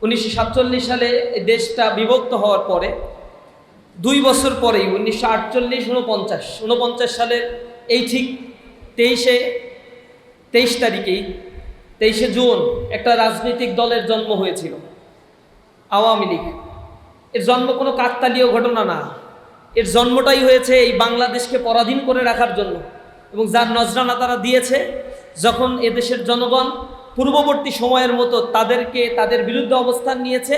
1947 সালে দেশটা বিভক্ত হওয়ার পরে 2 বছর পরেই 1948-49 সালের এই ঠিক 23 তারিখেই 23 জুন একটা রাজনৈতিক দলের জন্ম হয়েছিল, আওয়ামী লীগ। এর জন্ম কোনো কাকতালীয় ঘটনা না, এর জন্মটাই হয়েছে এই বাংলাদেশকে পরাধীন করে রাখার জন্য, এবং যার নজরানা তারা দিয়েছে যখন এদেশের জনগণ পূর্ববর্তী সময়ের মতো তাদের বিরুদ্ধে অবস্থান নিয়েছে।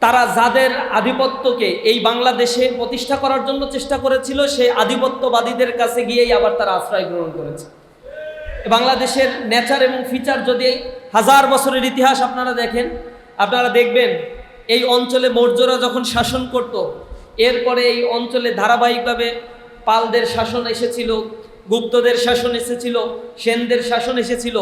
তারা যাদের আধিপত্যকে এই বাংলাদেশে প্রতিষ্ঠা করার জন্য চেষ্টা করেছিল, সেই আধিপত্যবাদীদের কাছে গিয়েই আবার তারা আশ্রয় গ্রহণ করেছে। বাংলাদেশের নেচার এবং ফিচার যদি 1000 বছরের ইতিহাস আপনারা দেখেন, আপনারা দেখবেন এই অঞ্চলে মৌর্যরা যখন শাসন করত, এরপরে এই অঞ্চলে ধারাবাহিকভাবে পালদের শাসন এসেছিল, গুপ্তদের শাসন এসেছিল, সেনদের শাসন এসেছিল,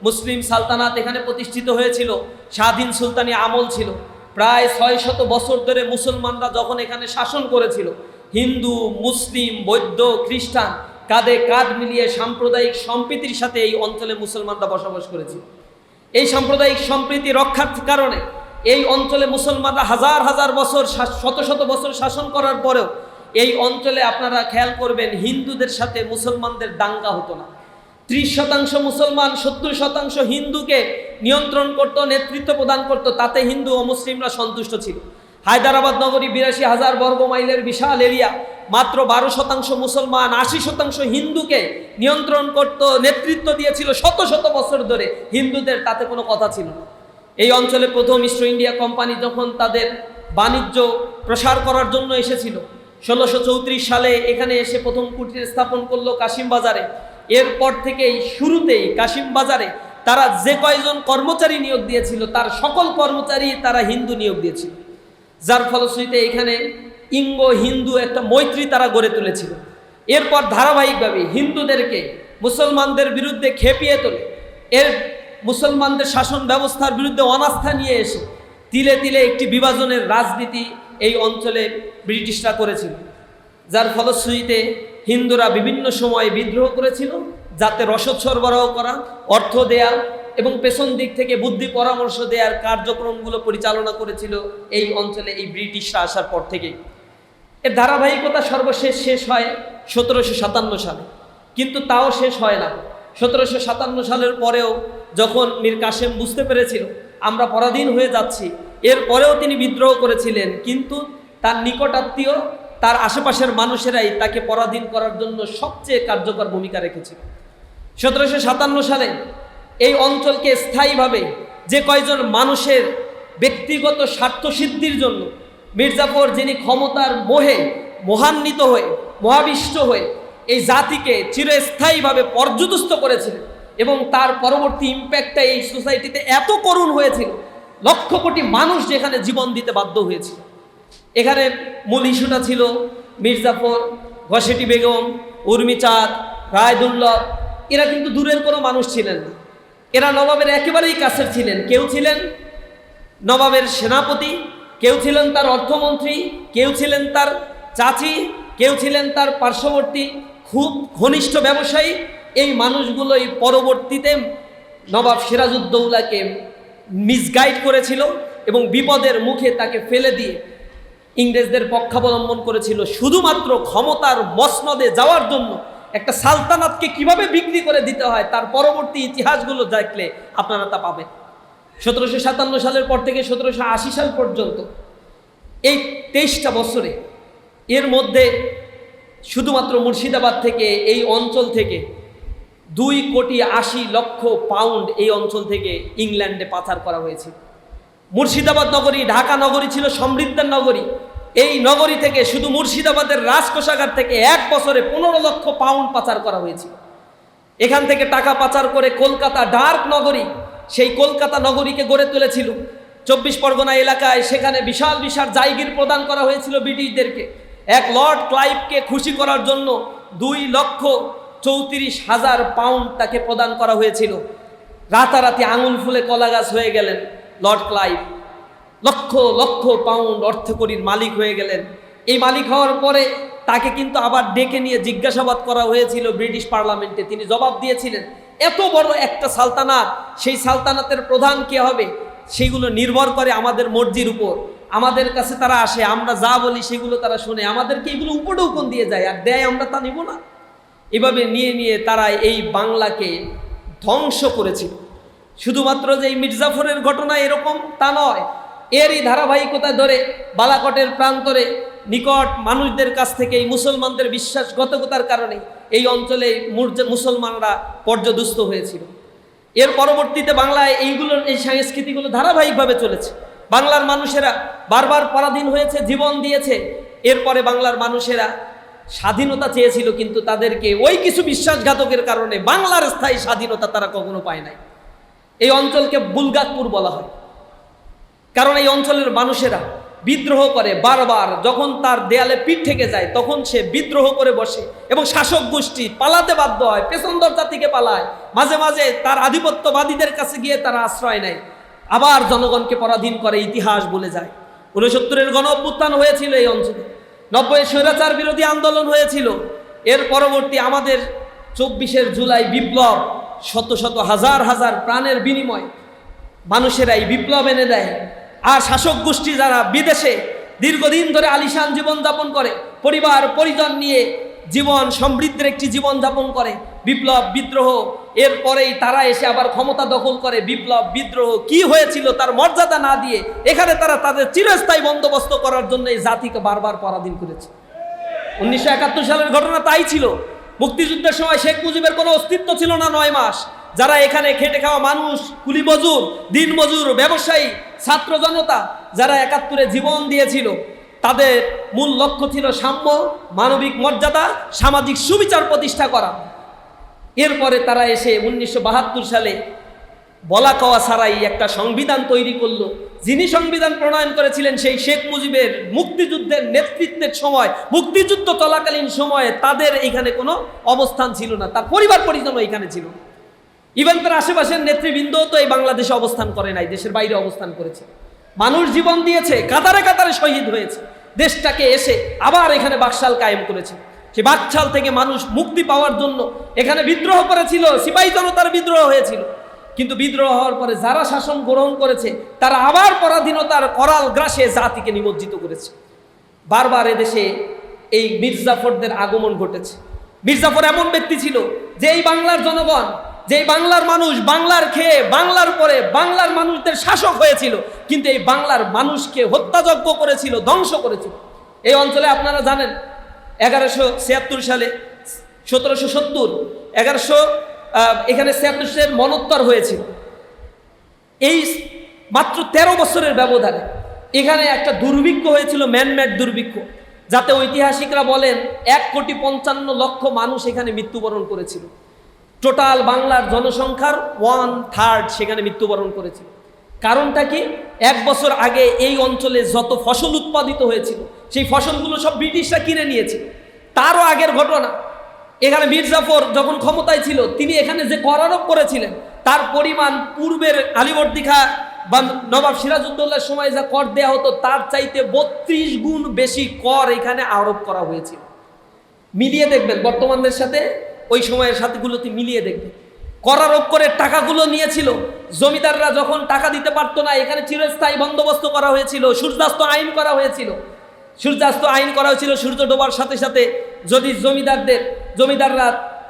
মুসলিম সালতানাত এখানে প্রতিষ্ঠিত হয়েছিল, স্বাধীন সুলতানি আমল ছিল। প্রায় 600 বছর ধরে মুসলমানরা যখন এখানে শাসন করেছিল, হিন্দু, মুসলিম, বৌদ্ধ, খ্রিস্টান কাঁধে কাঁধ মিলিয়ে সাম্প্রদায়িক সম্প্রীতির সাথে এই অঞ্চলে মুসলমানরা বসবাস করেছিল। এই সাম্প্রদায়িক সম্প্রীতি রক্ষার কারণে এই অঞ্চলে মুসলমানরা হাজার হাজার বছর, শত শত বছর শাসন করার পরেও এই অঞ্চলে আপনারা খেয়াল করবেন হিন্দুদের সাথে মুসলমানদের দাঙ্গা হতো না। 30% মুসলমান 70% হিন্দুকে নিয়ন্ত্রণ করত, নেতৃত্ব প্রদান করত, তাতে হিন্দু ও মুসলিমরা সন্তুষ্ট ছিল। হায়দ্রাবাদ নগরী 82,000 বর্গ মাইলের বিশাল এরিয়া, মাত্র 12% মুসলমান 80% হিন্দুকে নিয়ন্ত্রণ করত, নেতৃত্ব দিয়েছিল শত শত বছর ধরে হিন্দুদের, তাতে কোনো কথা ছিল না। এই অঞ্চলে প্রথম ইস্ট ইন্ডিয়া কোম্পানি যখন তাদের বাণিজ্য প্রসার করার জন্য এসেছিল, 1634 সালে এখানে এসে প্রথম কুটির স্থাপন করলো কাশিম বাজারে। এরপর থেকেই শুরুতেই কাশিম বাজারে তারা যে কয়জন কর্মচারী নিয়োগ দিয়েছিল, তার সকল কর্মচারী তারা হিন্দু নিয়োগ দিয়েছিল, যার ফলশ্রুতিতে এখানে ইঙ্গ হিন্দু একটা মৈত্রী তারা গড়ে তুলেছিল। এরপর ধারাবাহিকভাবে হিন্দুদেরকে মুসলমানদের বিরুদ্ধে খেপিয়ে তোলে, মুসলমানদের শাসন ব্যবস্থার বিরুদ্ধে অনাস্থা নিয়ে এসে তিলে তিলে একটি বিভাজনের রাজনীতি এই অঞ্চলে ব্রিটিশরা করেছিল, যার ফলশ্রুতিতে হিন্দুরা বিভিন্ন সময়ে বিদ্রোহ করেছিল, যাতে রসদ সরবরাহ করা, অর্থ দেয়া এবং পেছন দিক থেকে বুদ্ধি পরামর্শ দেওয়ার কার্যক্রমগুলো পরিচালনা করেছিল এই অঞ্চলে এই ব্রিটিশরা আসার পর থেকেই। এর ধারাবাহিকতা সর্বশেষ শেষ হয় 1757 সালে, কিন্তু তাও শেষ হয় না। 1757 সালের পরেও যখন মীর কাসেম বুঝতে পেরেছিল আমরা পরাধীন হয়ে যাচ্ছি, এরপরেও তিনি বিদ্রোহ করেছিলেন, কিন্তু তার নিকটাত্মীয়, তার আশেপাশের মানুষেরাই তাকে পরাধীন করার জন্য সবচেয়ে কার্যকর ভূমিকা রেখেছিল। 1757 সালে এই অঞ্চলকে স্থায়ীভাবে যে কয়জন মানুষের ব্যক্তিগত স্বার্থসিদ্ধির জন্য মির্জাফর, যিনি ক্ষমতার মোহে মোহান্বিত হয়ে, মহাবিষ্ট হয়ে এই জাতিকে চিরস্থায়ীভাবে পর্যুদস্ত করেছিলেন, এবং তার পরবর্তী ইম্প্যাক্টটা এই সোসাইটিতে এত করুণ হয়েছিল, লক্ষ কোটি মানুষ যেখানে জীবন দিতে বাধ্য হয়েছিল। এখানে মূল ইস্যুটা ছিল মির্জাফর, ঘসেটি বেগম, উর্মিচাঁদ, রায়দুল্লভ। এরা কিন্তু দূরের কোনো মানুষ ছিলেন না, এরা নবাবের একেবারেই কাছের ছিলেন। কেউ ছিলেন নবাবের সেনাপতি, কেউ ছিলেন তার অর্থমন্ত্রী, কেউ ছিলেন তার চাচি, কেউ ছিলেন তার পার্শ্ববর্তী খুব ঘনিষ্ঠ ব্যবসায়ী। এই মানুষগুলোই পরবর্তীতে নবাব সিরাজউদ্দৌলাকে মিসগাইড করেছিল এবং বিপদের মুখে তাকে ফেলে দিয়ে ইংরেজদের পক্ষাবলম্বন করেছিল, শুধুমাত্র ক্ষমতার মসনদে যাওয়ার জন্য। একটা সালতানাতকে কিভাবে বিক্রি করে দিতে হয় তার পরবর্তী ইতিহাসগুলো দেখলে আপনারা তা পাবেন। 1757 সালের পর থেকে 1780 সাল পর্যন্ত এই 23টা বছরে এর মধ্যে শুধুমাত্র মুর্শিদাবাদ থেকে, এই অঞ্চল থেকে 2,80,00,000 পাউন্ড এই অঞ্চল থেকে ইংল্যান্ডে পাচার করা হয়েছে। মুর্শিদাবাদ নগরী, ঢাকা নগরী ছিল সমৃদ্ধের নগরী। এই নগরী থেকে, শুধু মুর্শিদাবাদের রাজকোষাগার থেকে 1 বছরে 15 লক্ষ পাউন্ড পাচার করা হয়েছিল। এখান থেকে টাকা পাচার করে কলকাতা, ডার্ক নগরী, সেই কলকাতা নগরীকে গড়ে তুলেছিল। 24 পরগনা এলাকায় সেখানে বিশাল বিশাল জায়গির প্রদান করা হয়েছিল ব্রিটিশদেরকে। এক লর্ড ক্লাইভকে খুশি করার জন্য 2,34,000 পাউন্ড তাকে প্রদান করা হয়েছিল। রাতারাতি আঙুল ফুলে কলা গাছ হয়ে গেলেন Lord Clive, lakh lakh pound অর্থকরীর মালিক হয়ে গেলেন। এই মালিক হওয়ার পরে তাকে কিন্তু আবার ডেকে নিয়ে জিজ্ঞাসাবাদ করা হয়েছিল ব্রিটিশ পার্লামেন্টে। তিনি জবাব দিয়েছিলেন, এত বড় একটা সালতানাত, সেই সালতানাতের প্রধান কে হবে? সেগুলো নির্ভর করে আমাদের মর্জির উপর। আমাদের কাছে তারা আসে, আমরা যা বলি সেগুলো তারা শুনে, আমাদেরকে এগুলো উপঢৌকন দিয়ে যায় আর দেয়, আমরা তা নিব না। এভাবে নিয়ে নিয়ে তারা এই বাংলাকে ধ্বংস করেছিল। শুধুমাত্র যে এই মির্জাফরের ঘটনা এরকম তা নয়, এরই ধারাবাহিকতা ধরে বালাকটের প্রান্তরে নিকট মানুষদের কাছ থেকে এই মুসলমানদের বিশ্বাসঘাতকতার কারণে এই অঞ্চলে মুসলমানরা পর্যদুস্ত হয়েছিল। এর পরবর্তীতে বাংলায় এইগুলোর এই সংস্কৃতিগুলো ধারাবাহিকভাবে চলেছে। বাংলার মানুষেরা বারবার পরাধীন হয়েছে, জীবন দিয়েছে। এরপরে বাংলার মানুষেরা স্বাধীনতা চেয়েছিল, কিন্তু তাদেরকে ওই কিছু বিশ্বাসঘাতকের কারণে বাংলার স্থায়ী স্বাধীনতা তারা কখনো পায় নাই। এই অঞ্চলকে বুলগাতপুর বলা হয়, কারণ এই অঞ্চলের মানুষেরা বিদ্রোহ করে বারবার। যখন তার দেয়ালে পিঠ থেকে যায় তখন সে বিদ্রোহ করে বসে এবং শাসক গোষ্ঠী পালাতে বাধ্য হয়, পেছন দরজা থেকে পালায়। মাঝে মাঝে তার আধিপত্যবাদীদের কাছে গিয়ে তারা আশ্রয় নেয়, আবার জনগণকে পরাধীন করে, ইতিহাস বলে যায়। 69-এর গণ অভ্যুত্থান হয়েছিল এই অঞ্চলে, 90-এর স্বৈরাচার বিরোধী আন্দোলন হয়েছিল। এর পরবর্তী আমাদের 24শে জুলাই বিপ্লব, শত শত হাজার হাজার প্রাণের বিনিময় মানুষেরা এই বিপ্লব এনে দেয়। আর শাসক গোষ্ঠী যারা বিদেশে দীর্ঘদিন ধরে আলিশান জীবনযাপন করে, পরিবার পরিজন নিয়ে জীবন সমৃদ্ধের একটি জীবন যাপন করে, বিপ্লব বিদ্রোহ এরপরেই তারা এসে আবার ক্ষমতা দখল করে। বিপ্লব বিদ্রোহ কি হয়েছিল তার মর্যাদা না দিয়ে এখানে তারা তাদের চিরস্থায়ী বন্দোবস্ত করার জন্য এই জাতিকে বারবার পরাধীন করেছে। 1971 সালের ঘটনা তাই ছিল। মুক্তিযুদ্ধের সময় শেখ মুজিবের কোনো অস্তিত্ব ছিল না 9 মাস। যারা এখানে খেটে খাওয়া মানুষ, কুলি মজুর, দিন মজুর, ব্যবসায়ী, ছাত্র জনতা, যারা 71-এ জীবন দিয়েছিল, তাদের মূল লক্ষ্য ছিল সাম্য, মানবিক মর্যাদা, সামাজিক সুবিচার প্রতিষ্ঠা করা। এরপরে তারা এসে 1972 সালে বলা কওয়া ছাড়াই একটা সংবিধান তৈরি করলো। যিনি সংবিধান প্রণয়ন করেছিলেন সেই শেখ মুজিবের মুক্তিযুদ্ধের নেতৃত্বের সময়, মুক্তিযুদ্ধ চলাকালীন সময়ে তাদের এখানে কোনো অবস্থান ছিল না, তার পরিবার পরিজনও এখানে ছিল না। ইভেন তার আশেপাশের নেতৃবৃন্দও তো এই বাংলাদেশে অবস্থান করে নাই, দেশের বাইরে অবস্থান করেছে। মানুষ জীবন দিয়েছে, কাতারে কাতারে শহীদ হয়েছে, দেশটাকে এসে আবার এখানে বাকশাল কায়েম করেছে। সে বাকশাল থেকে মানুষ মুক্তি পাওয়ার জন্য এখানে বিদ্রোহ করেছিল, সিপাহী জনতার বিদ্রোহ হয়েছিল। কিন্তু বিদ্রোহ হওয়ার পরে যারা শাসন গ্রহণ করেছে তারা আবার পরাধীনতার করাল গ্রাসে জাতিকে নিমজ্জিত করেছে। বারবার এদেশে এই মির্জাফরদের আগমন ঘটেছে। মির্জাফর এমন ব্যক্তি ছিল যে এই বাংলার জনগণ, যে বাংলার মানুষ, বাংলার খেয়ে বাংলার পরে বাংলার মানুষদের শাসক হয়েছিল, কিন্তু এই বাংলার মানুষকে হত্যাযজ্ঞ করেছিল, ধ্বংস করেছিল। এই অঞ্চলে আপনারা জানেন 1176 সালে 1770 এখানে 76-এর মনোত্তর হয়েছিল। এই মাত্র 13 বছরের ব্যবধানে এখানে একটা দুর্ভিক্ষ হয়েছিল, ম্যানমেড দুর্ভিক্ষ, যাতে ঐতিহাসিকরা বলেন 1,55,00,000 মানুষ এখানে মৃত্যুবরণ করেছিল। টোটাল বাংলার জনসংখ্যার 1/3 সেখানে মৃত্যুবরণ করেছিল। কারণটা কি? 1 বছর আগে এই অঞ্চলে যত ফসল উৎপাদিত হয়েছিল সেই ফসলগুলো সব ব্রিটিশরা কিনে নিয়েছিল। তারও আগের ঘটনা, এখানে মির্জাফর যখন ক্ষমতায় ছিল তিনি এখানে যে কর আরোপ করেছিলেন তার পরিমাণ পূর্বের আলীবর্দী খাঁ বা নবাব সিরাজউদ্দৌলার সময় যা কর দেয়া হতো তার চাইতে 32 গুণ বেশি কর এখানে আরোপ করা হয়েছিল। মিলিয়ে দেখবেন বর্তমানের সাথে ওই সময়ের সাথেগুলোতে মিলিয়ে দেখবেন। কর আরোপ করে টাকাগুলো নিয়েছিল। জমিদাররা যখন টাকা দিতে পারতো না এখানে চিরস্থায়ী বন্দোবস্ত করা হয়েছিল, সূর্যাস্ত আইন করা হয়েছিল। সূর্য ডোবার সাথে সাথে যদি জমিদাররা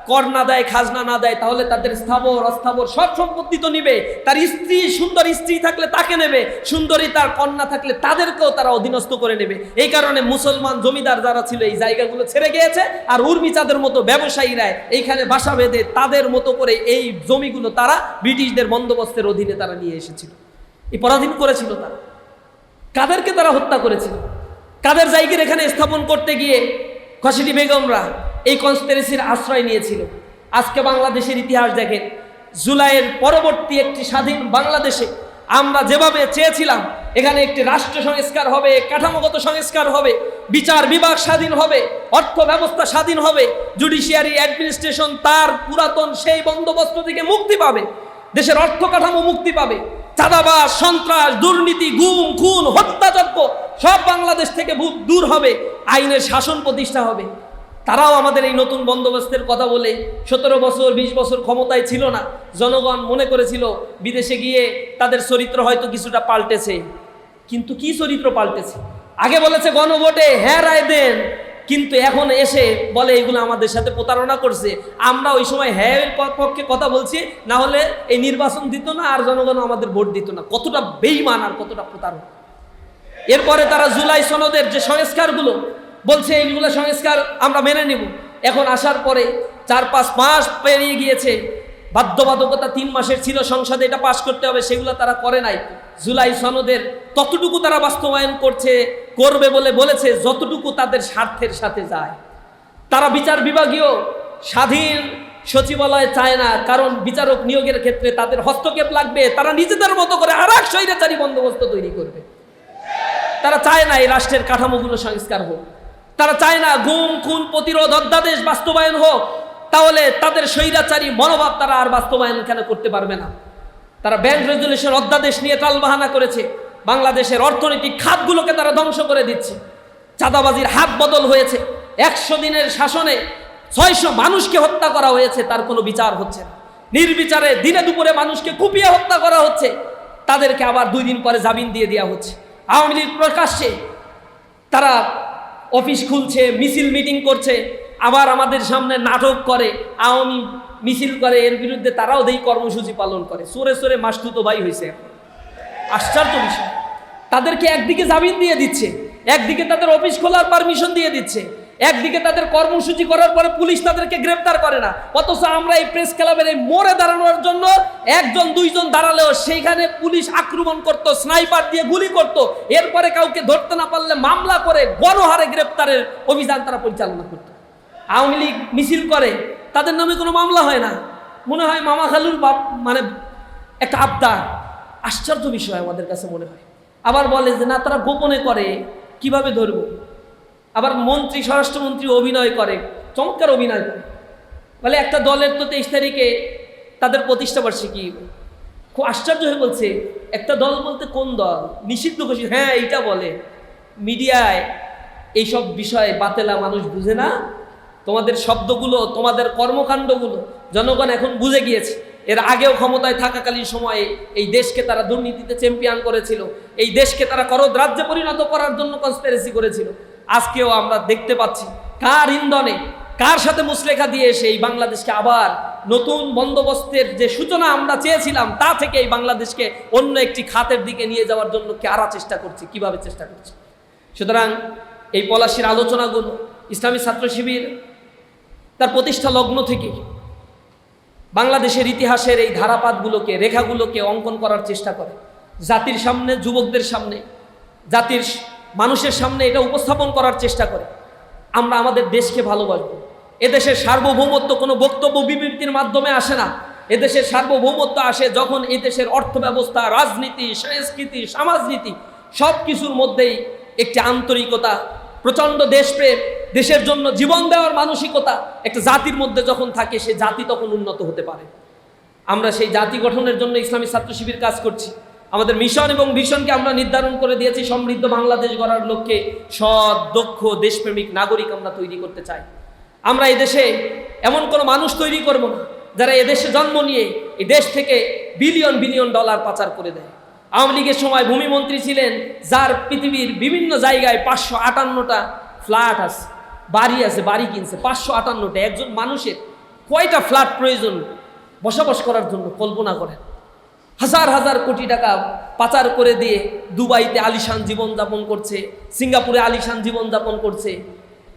কর না দেয়, খাজনা না দেয়, তাহলে তাদের স্থাবর অস্থাবর সব সম্পত্তি তো নিবে। তার স্ত্রী, সুন্দর স্ত্রী থাকলে তাকে নেবে, সুন্দরী তার কন্যা থাকলে তাদেরকেও তারা অধীনস্থ করে নেবে। এই কারণে মুসলমান জমিদার যারা ছিল এই জায়গাগুলো ছেড়ে গিয়েছে, আর উর্মিচাঁদের মতো ব্যবসায়ীরা এইখানে বাসা বেঁধে তাদের মতো করে এই জমিগুলো তারা ব্রিটিশদের বন্দোবস্তের অধীনে তারা নিয়ে এসেছিল। এই পরাধীন করেছিল তারা। কাদেরকে তারা হত্যা করেছিল? কাদের জায়গার এখানে স্থাপন করতে গিয়ে খসিটি বেগমরা এই কনস্পিরেসির আশ্রয় নিয়েছিল। আজকে বাংলাদেশের ইতিহাস দেখেন, জুলাইয়ের পরবর্তী একটি স্বাধীন বাংলাদেশে আমরা যেভাবে চেয়েছিলাম এখানে একটি রাষ্ট্র সংস্কার হবে, কাঠামোগত সংস্কার হবে, বিচার বিভাগ স্বাধীন হবে, অর্থ ব্যবস্থা স্বাধীন হবে, জুডিশিয়ারি অ্যাডমিনিস্ট্রেশন তার পুরাতন সেই বন্দোবস্ত থেকে মুক্তি পাবে, দেশের অর্থ কাঠামো মুক্তি পাবে, চাঁদাবাজ, সন্ত্রাস, দুর্নীতি, গুম, খুন, হত্যাযজ্ঞ সব বাংলাদেশ থেকে দূর হবে, আইনের শাসন প্রতিষ্ঠা হবে। তারাও আমাদের এই নতুন বন্দোবস্তের কথা বলে 17 বছর 20 বছর ক্ষমতায় ছিল না, জনগণ মনে করেছিল বিদেশে গিয়ে তাদের চরিত্র হয়তো কিছুটা পাল্টেছে। কিন্তু কি চরিত্র পাল্টেছে? আগে বলেছে গণভোটে হ্যাঁ রায় দেন, কিন্তু এখন এসে বলে এগুলো আমাদের সাথে প্রতারণা করছে। আমরা ওই সময় হ্যাঁ এর পক্ষে কথা বলছি, না হলে এই নির্বাচন দিত না আর জনগণ আমাদের ভোট দিত না। কতটা বেঈমান আর কতটা প্রতারণা। এরপরে তারা জুলাই সনদের যে সংস্কারগুলো বলছে এইগুলো সংস্কার আমরা মেনে নেব, এখন আসার পরে 4-5 মাস পেরিয়ে গিয়েছে, বাধ্যবাধকতা 3 মাসের ছিল সংসদে এটা পাশ করতে হবে, সেগুলো তারা করে নাই। জুলাই সনদের ততটুকু তারা বাস্তবায়ন করবে বলে বলেছে যতটুকু তাদের স্বার্থের সাথে যায়। তারা বিচার বিভাগীয় স্বাধীন সচিবালয় চায় না, কারণ বিচারক নিয়োগের ক্ষেত্রে তাদের হস্তক্ষেপ লাগবে। তারা নিজেদের মতো করে আর এক স্বৈরাচারী বন্দোবস্ত তৈরি করবে। তারা চায় না এই রাষ্ট্রের কাঠামোগুলো সংস্কার হোক, তারা চায় না গুম খুন প্রতিরোধ অধ্যাদেশ বাস্তবায়ন হোক। তাহলে তাদের স্বৈরাচারী মনোভাব তারা আর বাস্তবায়ন কেন করতে পারবে না? তারা ব্যাংক রেজুলেশন অধ্যাদেশ নিয়ে টালবাহানা করেছে, বাংলাদেশের অর্থনৈতিক খাতগুলোকে তারা ধ্বংস করে দিচ্ছে। চাঁদাবাজির হাত বদল হয়েছে, 100 দিনের শাসনে 600 মানুষকে হত্যা করা হয়েছে, তার কোনো বিচার হচ্ছে না। নির্বিচারে দিনে দুপুরে মানুষকে কুপিয়ে হত্যা করা হচ্ছে, তাদেরকে আবার 2 দিন পরে জামিন দিয়ে দেওয়া হচ্ছে। আওয়ামী লীগ প্রকাশ্যে তারা অফিস খুলছে, মিছিল মিটিং করছে, আবার আমাদের সামনে নাটক করে, আওয়ামী মিছিল করে, এর বিরুদ্ধে তারাও দেই কর্মসূচি পালন করে। সরে সরে মাসতুতো ভাই হয়েছে। আশ্চর্য বিষয়, তাদেরকে একদিকে জামিন দিয়ে দিচ্ছে, একদিকে তাদের অফিস খোলার পারমিশন দিয়ে দিচ্ছে, একদিকে তাদের কর্মসূচি করার পরে পুলিশ তাদেরকে গ্রেফতার করে না। অথচ আমরা এই প্রেস ক্লাবের এই মোড়ে দাঁড়ানোর জন্য 1-2 জন দাঁড়ালেও সেইখানে পুলিশ আক্রমণ করত, স্নাইপার দিয়ে গুলি করত, এরপরে কাউকে ধরতে না পারলে মামলা করে গণহারে গ্রেফতারের অভিযান তারা পরিচালনা করত। আওয়ামী লীগ মিছিল করে, তাদের নামে কোনো মামলা হয় না, মনে হয় মামা খালুর বাপ, মানে একটা আবদার। আশ্চর্য বিষয় আমাদের কাছে মনে হয়। আবার বলে যে না তারা গোপনে করে, কিভাবে ধরবো? আবার মন্ত্রী, স্বরাষ্ট্রমন্ত্রী অভিনয় করে, চমৎকার অভিনয় করে, বলে একটা দলের তো 23 তারিখে তাদের প্রতিষ্ঠা বার্ষিকী। খুব আশ্চর্য হয়ে বলছে একটা দল বলতে কোন দল? নিষিদ্ধ ঘোষিত। হ্যাঁ এইটা বলে। মিডিয়ায় এইসব বিষয়ে বাতেলা মানুষ বুঝে না। তোমাদের শব্দগুলো, তোমাদের কর্মকাণ্ডগুলো জনগণ এখন বুঝে গিয়েছে। এর আগেও ক্ষমতায় থাকাকালীন সময়ে এই দেশকে তারা দুর্নীতিতে চ্যাম্পিয়ন করেছিল, এই দেশকে তারা করদ রাজ্যে পরিণত করার জন্য কনস্পিরেসি করেছিল। আজকেও আমরা দেখতে পাচ্ছি কার ইন্ধনে, কার সাথে মুসলেখা দিয়ে এসে এই বাংলাদেশকে আবার নতুন বন্দোবস্তের যে সূচনা আমরা চেয়েছিলাম তা থেকে এই বাংলাদেশকে অন্য একটি খাতের দিকে নিয়ে যাওয়ার জন্য কারা চেষ্টা করছে, কিভাবে চেষ্টা করছে। সুতরাং এই পলাশির আলোচনাগুলো ইসলামী ছাত্র শিবির তার প্রতিষ্ঠা লগ্ন থেকে বাংলাদেশের ইতিহাসের এই ধারাপাতগুলোকে, রেখাগুলোকে অঙ্কন করার চেষ্টা করে, জাতির সামনে, যুবকদের সামনে, জাতির মানুষের সামনে এটা উপস্থাপন করার চেষ্টা করে। আমরা আমাদের দেশকে ভালোবাসবো। এদেশের সার্বভৌমত্ব কোনো বক্তব্য বিবৃতির মাধ্যমে আসে না। এদেশের সার্বভৌমত্ব আসে যখন এই দেশের অর্থ ব্যবস্থা, রাজনীতি, সংস্কৃতি, সমাজনীতি সব কিছুর মধ্যেই একটি আন্তরিকতা, প্রচণ্ড দেশপ্রেম, দেশের জন্য জীবন দেওয়ার মানসিকতা একটা জাতির মধ্যে যখন থাকে, সে জাতি তখন উন্নত হতে পারে। আমরা সেই জাতি গঠনের জন্য ইসলামী ছাত্র শিবির কাজ করছি। আমাদের মিশন এবং ভিশনকে আমরা নির্ধারণ করে দিয়েছি, সমৃদ্ধ বাংলাদেশ গড়ার লক্ষ্যে সৎ, দক্ষ, দেশপ্রেমিক নাগরিক আমরা তৈরি করতে চাই। আমরা এদেশে এমন কোনো মানুষ তৈরি করব না যারা এদেশে জন্ম নিয়ে এই দেশ থেকে বিলিয়ন বিলিয়ন ডলার পাচার করে দেয়। আওয়ামী লীগের সময় ভূমিমন্ত্রী ছিলেন যার পৃথিবীর বিভিন্ন জায়গায় 558টা ফ্ল্যাট আছে, বাড়ি আছে, বাড়ি কিনছে 558টা। একজন মানুষের কয়টা ফ্ল্যাট প্রয়োজন বসবাস করার জন্য কল্পনা করেন। হাজার হাজার কোটি টাকা পাচার করে দিয়ে দুবাইতে আলিশান জীবনযাপন করছে, সিঙ্গাপুরে আলিশান জীবনযাপন করছে।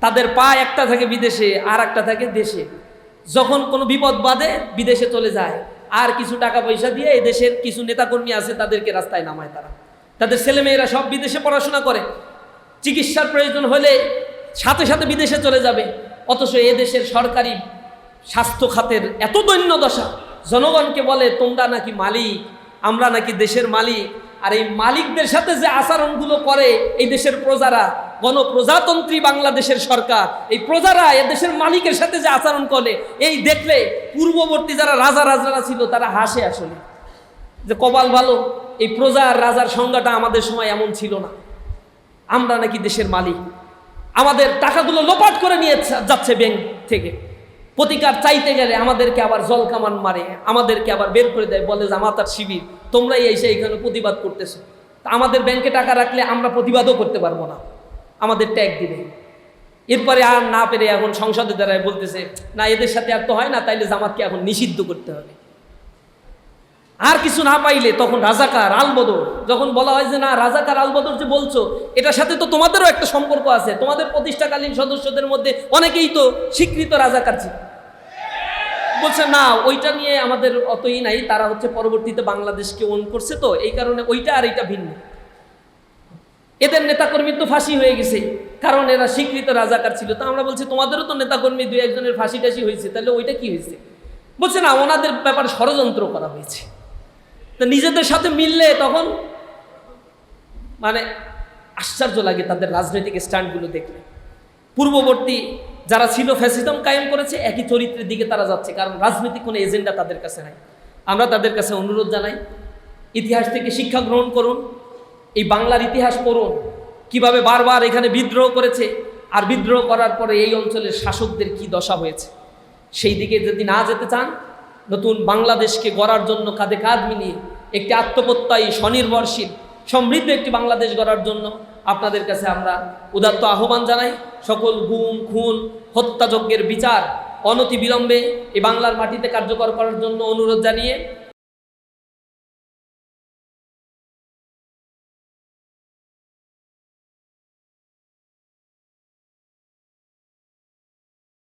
তাদের পা একটা থাকে বিদেশে, আর একটা থাকে দেশে। যখন কোনো বিপদ বাধে বিদেশে চলে যায়, আর কিছু টাকা পয়সা দিয়ে এই দেশের কিছু নেতাকর্মী আছে তাদেরকে রাস্তায় নামায়। তাদের ছেলেমেয়েরা সব বিদেশে পড়াশোনা করে, চিকিৎসার প্রয়োজন হলে সাথে সাথে বিদেশে চলে যাবে। অথচ এদেশের সরকারি স্বাস্থ্য খাতের এত দৈন্য দশা, জনগণকে বলে তোমরা নাকি মালিক, আমরা নাকি দেশের মালিক। আর এই মালিকদের সাথে যে আচরণগুলো করে এই দেশের প্রজারা, গণপ্রজাতন্ত্রী বাংলাদেশের সরকার, এই প্রজারা এ দেশের মালিকের সাথে যে আচরণ করে, এই দেখলে পূর্ববর্তী যারা রাজা রাজারা ছিল তারা হাসে আসলে, যে কপাল ভালো, এই প্রজা আর রাজার সংজ্ঞাটা আমাদের সময় এমন ছিল না, আমরা নাকি দেশের মালিক। আমাদের টাকাগুলো লোপাট করে নিয়ে যাচ্ছে ব্যাংক থেকে। প্রতিকার চাইতে গেলে আমাদেরকে আবার জল কামান মারে, আমাদেরকে আবার বের করে দেয়, বলে জামাত আর শিবির তোমরাই এসে এখানে প্রতিবাদ করতেছো। তা আমাদের ব্যাংকে টাকা রাখলে আমরা প্রতিবাদও করতে পারবো না, আমাদের ট্যাগ দিবে। এরপরে আর না পেরে এখন সংসদে দ্বারায় বলতেছে না এদের সাথে আর তো হয় না, তাইলে জামাতকে এখন নিষিদ্ধ করতে হবে। আর কিছু না পাইলে তখন রাজাকার আলবদর, যখন বলা হয় যে না রাজাকার আলবদর যে বলছো এটার সাথে তো তোমাদেরও একটা সম্পর্ক আছে, তোমাদের প্রতিষ্ঠাকালীন সদস্যদের মধ্যে অনেকেই তো স্বীকৃত রাজাকার ছিল। বলছে না ওইটা নিয়ে আমাদের অতই নাই, তারা হচ্ছে পরবর্তীতে বাংলাদেশকে ওন করছে, তো এই কারণে ওইটা আর এটা ভিন্ন। এদের নেতাকর্মীর তো ফাঁসি হয়ে গেছে, কারণ এরা স্বীকৃত রাজাকার ছিল। তা আমরা বলছি তোমাদেরও তো নেতাকর্মী দুই একজনের ফাঁসি টাসি হয়েছে, তাহলে ওইটা কি হয়েছে? বলছে না ওনাদের ব্যাপারে ষড়যন্ত্র করা হয়েছে। তো নিজেদের সাথে মিললে তখন মানে আশ্চর্য লাগে তাদের রাজনৈতিক স্ট্যান্ডগুলো দেখলে। পূর্ববর্তী যারা ছিল ফ্যাসিজম কায়েম করেছে, একই চরিত্রের দিকে তারা যাচ্ছে, কারণ রাজনৈতিক কোনো এজেন্ডা তাদের কাছে নাই। আমরা তাদের কাছে অনুরোধ জানাই, ইতিহাস থেকে শিক্ষা গ্রহণ করুন, এই বাংলার ইতিহাস পড়ুন, কিভাবে বারবার এখানে বিদ্রোহ করেছে, আর বিদ্রোহ করার পরে এই অঞ্চলের শাসকদের কি দশা হয়েছে। সেই দিকে যদি না যেতে চান, নতুন বাংলাদেশকে গড়ার জন্য কাঁধে কাঁধ মিলিয়ে একটি আত্মপ্রত্যয়ী স্বনির্ভরশীল সমৃদ্ধ একটি বাংলাদেশ গড়ার জন্য আপনাদের কাছে আমরা উদাত্ত আহ্বান জানাই। সকল গুম খুন হত্যাযজ্ঞের বিচার অনতি বিলম্বে এই বাংলার মাটিতে কার্যকর করার জন্য অনুরোধ জানিয়ে